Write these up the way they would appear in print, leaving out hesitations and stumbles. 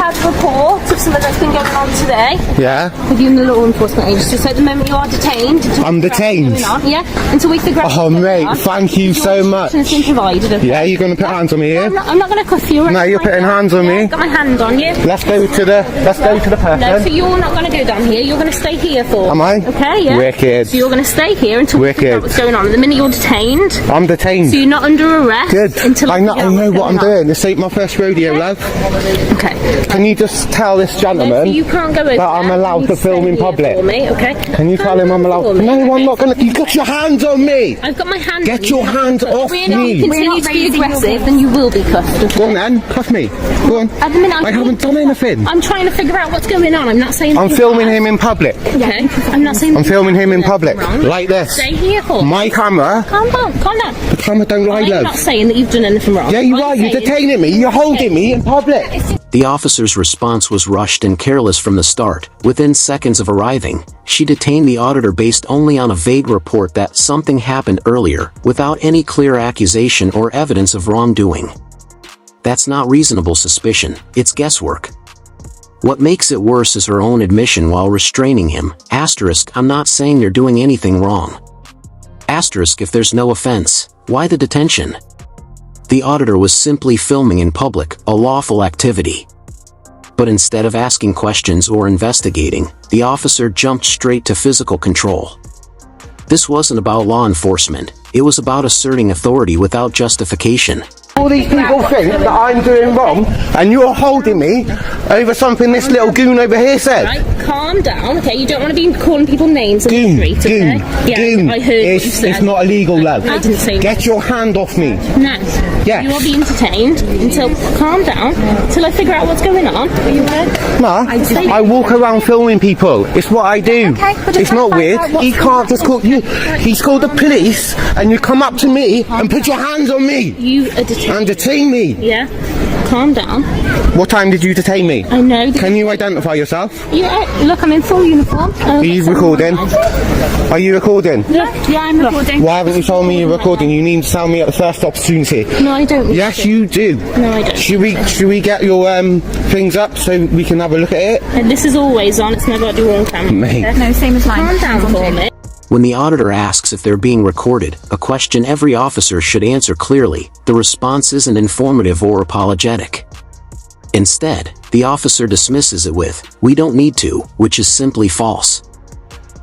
had reports of something that's been going on today. Yeah. With you and the law enforcement agency. So at the moment you are detained. I'm detained? Yeah, until we figure out Oh, mate, thank you so much. Has been provided, okay? Yeah, you're going to put hands on me here? I'm not going to cuff you. No, you're putting hands on me. I've got my hand on you. Let's go to the person. No, so you're not going to go down here. You're going to stay here for. Am I? Okay, yeah. Wicked. So you're going to stay here until we figure out what's going on. The minute you're detained. I'm detained. So you're not under arrest. Good. Until I know what I'm doing. This ain't my first rodeo, love. Okay. Can you just tell this gentleman so you can't go over that I'm allowed to film in public? For me, okay? Can you tell him I'm allowed? No, I'm not going to. You got your hands on me. I've got my hand. Get your hands off me. If you continue to be aggressive, then you will be cuffed. Okay? Go on then, cuff me. Go on. At the minute, I haven't done anything. I'm trying to figure out what's going on. I'm not saying. I'm filming him in public. Okay. I'm not saying. I'm filming him in public, like this. Stay here for. My camera. Calm down. Calm down. The camera don't lie, love. I'm not saying that you've done anything wrong. Yeah, you are. You're detaining me. You're holding me in public. The officer's response was rushed and careless from the start. Within seconds of arriving, she detained the auditor based only on a vague report that something happened earlier, without any clear accusation or evidence of wrongdoing. That's not reasonable suspicion, it's guesswork. What makes it worse is her own admission while restraining him. Asterisk, I'm not saying you're doing anything wrong. Asterisk, if there's no offense, why the detention? The auditor was simply filming in public, a lawful activity. But instead of asking questions or investigating, the officer jumped straight to physical control. This wasn't about law enforcement, it was about asserting authority without justification. All these people think that I'm doing wrong, and you're holding me over something this little goon over here said. Right, calm down, okay? You don't want to be calling people names in the street, okay? Goon. I heard what you said. It's not illegal, love. I didn't say Get your hand off me. No. Yes. You are being detained until, calm down, until I figure out what's going on. Are you okay? Ma, I walk around filming people. It's what I do. Okay, it's not weird. He can't just call you. He's called the police, and you come up to me and put your hands on me. You are detained. And detain me. Yeah. Calm down. What time did you detain me? I know. Can you identify yourself? Yeah. Look, I'm in full uniform. Are you recording? Are you recording? Yeah, I'm recording. Why haven't you told me you're recording? You need to tell me at the first opportunity. No, I don't. Yes, you do. No, I don't. Should we get your things up so we can have a look at it? And this is always on. It's never got to do on camera. Mate. No, same as mine. Calm down for me. When the auditor asks if they're being recorded, a question every officer should answer clearly. The response isn't informative or apologetic. Instead, the officer dismisses it with, "We don't need to," which is simply false.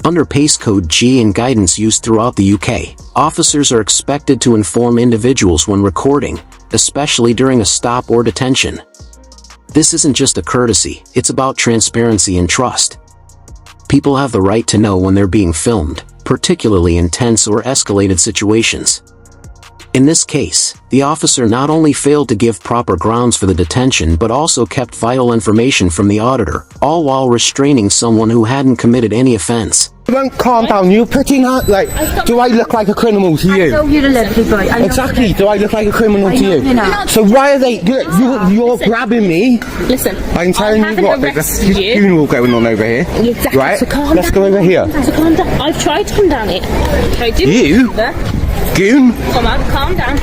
Under PACE Code G and guidance used throughout the UK, officers are expected to inform individuals when recording, especially during a stop or detention. This isn't just a courtesy, it's about transparency and trust. People have the right to know when they're being filmed, particularly in tense or escalated situations. In this case, the officer not only failed to give proper grounds for the detention but also kept vital information from the auditor, all while restraining someone who hadn't committed any offense. Don't calm down. You're putting out like. Do I look like a criminal to you? I know you're a lovely boy. Exactly. Do I look like a criminal to you? you're not. So why are they? You're grabbing me. Listen. I'm telling you what. There's a funeral going on over here. Exactly. Right. So calm Let's down. go over here. So calm down. I've tried to come down it. I do. You? Goon. Come on, calm down.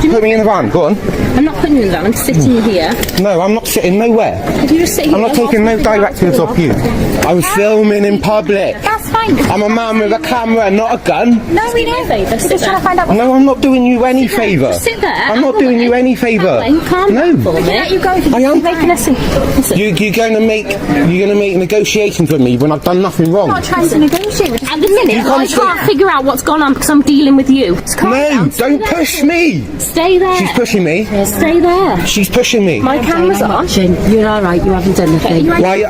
Put me in the van. Go on. I'm not putting you in that. I'm sitting here. No, I'm not sitting nowhere. If you just sit here, I'm not taking no directives off you. I'm filming in public. That's fine. I'm a man with a camera, not a gun. No, we know. We're just trying to find out. No, I'm not doing you any favour. Just sit there. I'm not doing you any favour. Calm down for We me. can let you go if I am. you're making us. Listen. You're going to make negotiations with me when I've done nothing wrong. I'm not trying to negotiate with At the minute, I can't figure out what's gone on because I'm dealing with you. Just calm No, down. don't push me. Stay there. She's pushing me. Stay there. She's pushing me. My camera's on. You're alright, you haven't done anything. Why?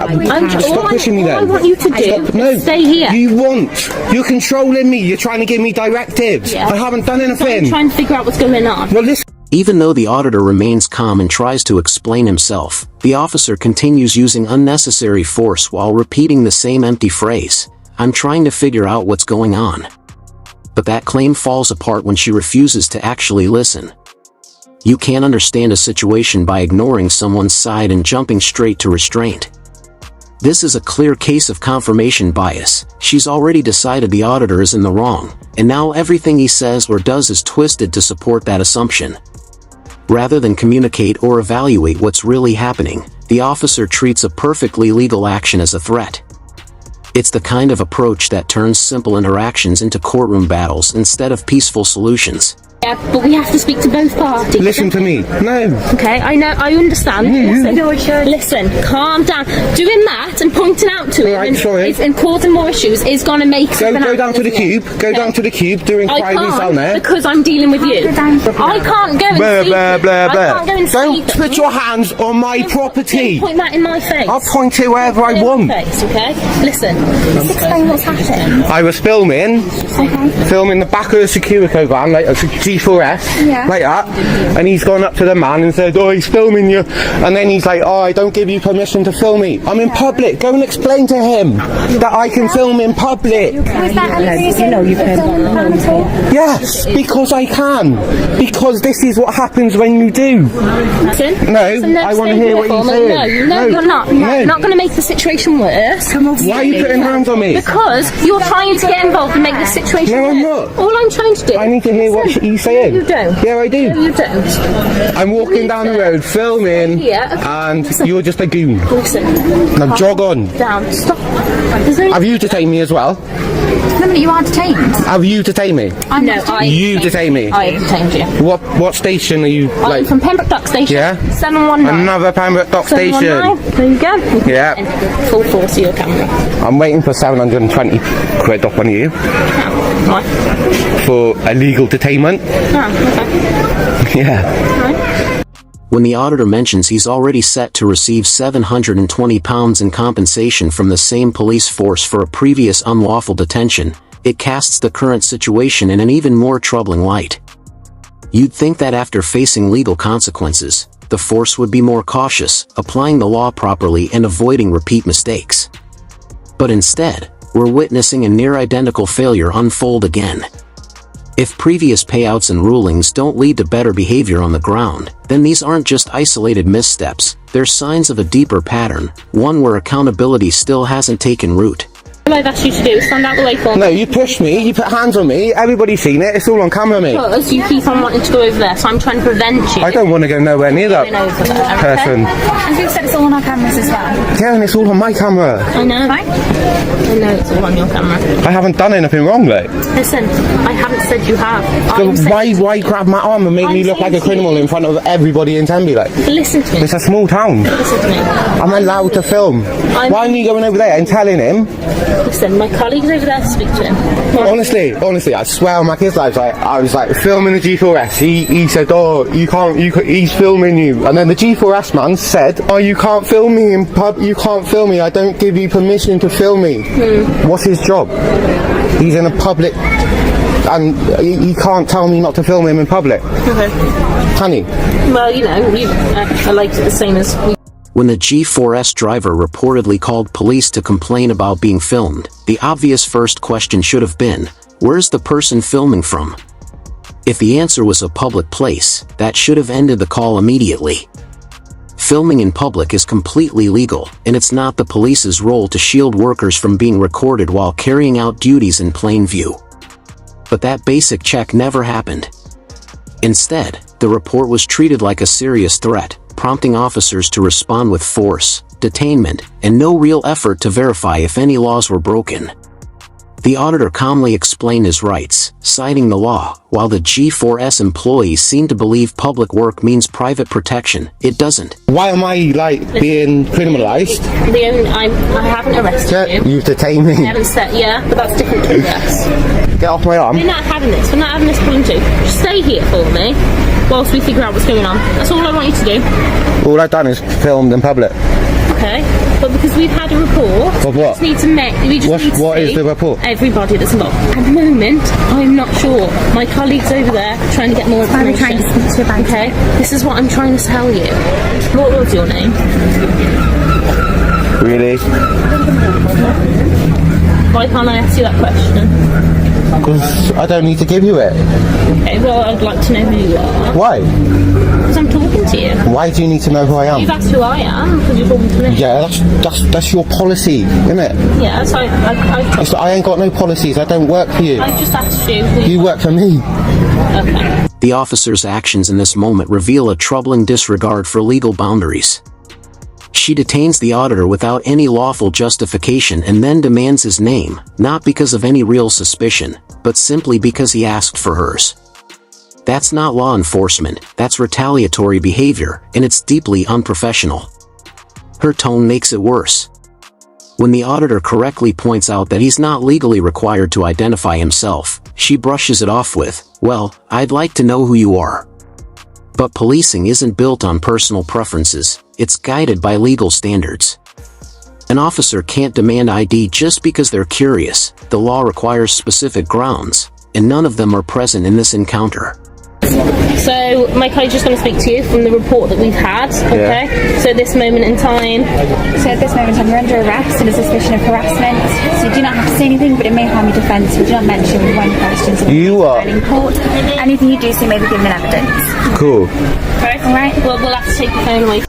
Stop pushing me All I then. want you to do No, is stay here. You're controlling me. You're trying to give me directives. Yeah. I haven't done I'm anything. trying to figure out what's going on. Well, listen. Even though the auditor remains calm and tries to explain himself, the officer continues using unnecessary force while repeating the same empty phrase, "I'm trying to figure out what's going on." But that claim falls apart when she refuses to actually listen. You can't understand a situation by ignoring someone's side and jumping straight to restraint. This is a clear case of confirmation bias. She's already decided the auditor is in the wrong, and now everything he says or does is twisted to support that assumption. Rather than communicate or evaluate what's really happening, the officer treats a perfectly legal action as a threat. It's the kind of approach that turns simple interactions into courtroom battles instead of peaceful solutions. Yeah, but we have to speak to both parties. Listen to me. No. Okay, I know, I understand. Listen, calm down. Doing that and pointing out to him Right, sorry. and causing more issues is going to make Go down to the cube. Go down to the cube. Do inquiries down there. Because I'm dealing with you. I can't go and Blah, see blah, blah, I can't go and Don't see put your hands on my property. Point that in my face. I'll point it wherever I want. Face, okay? Listen. Explain what's happened. I was filming the back of the Securico van, like a G4S, like that, and he's gone up to the man and said, oh, he's filming you, and then he's like, oh, I don't give you permission to film me. I'm in public. Go and explain to him that I can film in public. Was that any reason you can. Yes, because I can. Because this is what happens when you do. Listen. No, Listen, I want to stay hear here what for you're me. saying. No, you're not. No. You're not going to make the situation worse. Why are you putting hands on me? Because you're trying to get involved and make the situation No, I'm worse. not. All I'm trying to do. I need to hear what you're saying. No, you don't. Yeah, I do. No, you don't. I'm walking down the road filming, and you're just a goon. Listen. Now jog on. Down. Stop. There's no. Have you detained me as well? No, you are detained. Have you detained me? You detained me. I have detained you. What station are you? I'm from Pembroke Dock Station. Yeah? 719. Another Pembroke Dock station. 719. There you go. Yeah. Full force of your camera. I'm waiting for 720 quid off on you Right. for illegal detainment. Oh, okay. Yeah. Right. When the auditor mentions he's already set to receive £720 in compensation from the same police force for a previous unlawful detention, it casts the current situation in an even more troubling light. You'd think that after facing legal consequences, the force would be more cautious, applying the law properly and avoiding repeat mistakes. But instead, we're witnessing a near-identical failure unfold again. If previous payouts and rulings don't lead to better behavior on the ground, then these aren't just isolated missteps, they're signs of a deeper pattern, one where accountability still hasn't taken root. All I've asked you to do is stand out the way for me. No, you pushed me, you put hands on me, everybody's seen it, it's all on camera, mate. Because you keep on wanting to go over there, so I'm trying to prevent you. I don't want to go nowhere near that going over there, person. And you said it's all on our cameras as well. Yeah, and it's all on my camera. I know. Right? I know it's all on your camera. I haven't done anything wrong, mate. Listen, I haven't said you have. So why grab my arm and make me look like a criminal in front of everybody in Tenby? Like, Listen to me. it's a small town. Listen to me. I'm allowed to film. Why are you going over there and telling him? Listen, my colleague's over there to speak to him. Honestly, I swear on my kids' lives, I was like filming the G4S. He said, oh, you can't, he's filming you. And then the G4S man said, oh, you can't film me in pub, you can't film me, I don't give you permission to film me. What's his job? He's in a public, and he can't tell me not to film him in public. Okay. Can he? Well, you know, I liked it the same as we. When the G4S driver reportedly called police to complain about being filmed, the obvious first question should have been, where's the person filming from? If the answer was a public place, that should have ended the call immediately. Filming in public is completely legal, and it's not the police's role to shield workers from being recorded while carrying out duties in plain view. But that basic check never happened. Instead, the report was treated like a serious threat, prompting officers to respond with force, detainment, and no real effort to verify if any laws were broken. The auditor calmly explained his rights, citing the law. While the G4S employees seem to believe public work means private protection, it doesn't. Why am I, being criminalised? I haven't arrested you. You've detained I me. haven't said, yeah, but that's different to arrest. Get off my arm. We're not having this. We're not having this pulling to. Just stay here for me whilst we figure out what's going on. That's all I want you to do. All I've done is filmed in public. Okay, but because we've had a report, Of what? we just need to What is see the report? Everybody that's involved. At the moment, I'm not sure. My colleague's over there trying to get more information. I'm trying to speak to you about Okay, this is what I'm trying to tell you. What was your name? Really? Why can't I ask you that question? Because I don't need to give you it. Okay, well, I'd like to know who you are. Why? Because I'm talking to you. Why do you need to know who I You've am? asked who I am because you're talking to me. Yeah, that's your policy, isn't it? Yeah, so I ain't got no policies. I don't work for you. I just asked you. Who You work for me. Okay. The officer's actions in this moment reveal a troubling disregard for legal boundaries. She detains the auditor without any lawful justification and then demands his name, not because of any real suspicion, but simply because he asked for hers. That's not law enforcement, that's retaliatory behavior, and it's deeply unprofessional. Her tone makes it worse. When the auditor correctly points out that he's not legally required to identify himself, she brushes it off with, "Well, I'd like to know who you are." But policing isn't built on personal preferences, it's guided by legal standards. An officer can't demand ID just because they're curious. The law requires specific grounds, and none of them are present in this encounter. So my colleague's just going to speak to you from the report that we've had, okay? Yeah. So at this moment in time... So at this moment in time, you're under arrest and a suspicion of harassment. So you do not have to say anything, but it may harm your defence. We do not mention when questions You are- in court. Anything you do say may be given in evidence. Cool. Right. All right. Well, we'll have to take the phone away.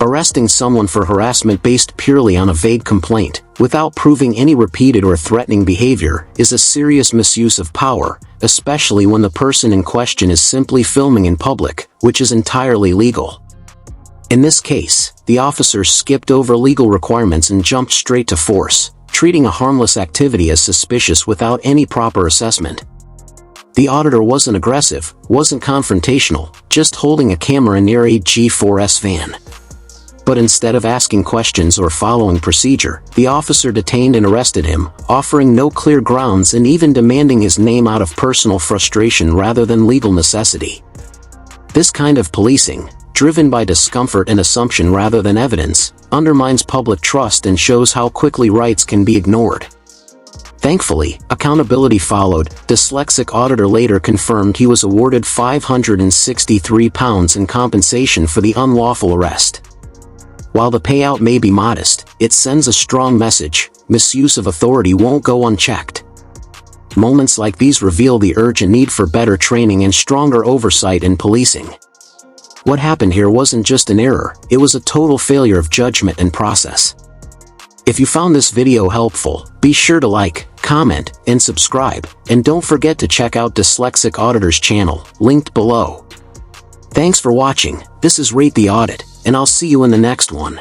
Arresting someone for harassment based purely on a vague complaint, without proving any repeated or threatening behavior, is a serious misuse of power, especially when the person in question is simply filming in public, which is entirely legal. In this case, the officer skipped over legal requirements and jumped straight to force, treating a harmless activity as suspicious without any proper assessment. The auditor wasn't aggressive, wasn't confrontational, just holding a camera near a G4S van. But instead of asking questions or following procedure, the officer detained and arrested him, offering no clear grounds and even demanding his name out of personal frustration rather than legal necessity. This kind of policing, driven by discomfort and assumption rather than evidence, undermines public trust and shows how quickly rights can be ignored. Thankfully, accountability followed. Dyslexic auditor later confirmed he was awarded £563 in compensation for the unlawful arrest. While the payout may be modest, it sends a strong message: misuse of authority won't go unchecked. Moments like these reveal the urgent need for better training and stronger oversight in policing. What happened here wasn't just an error, it was a total failure of judgment and process. If you found this video helpful, be sure to like, comment, and subscribe, and don't forget to check out Dyslexic Auditor's channel, linked below. Thanks for watching. This is Rate the Audit, and I'll see you in the next one.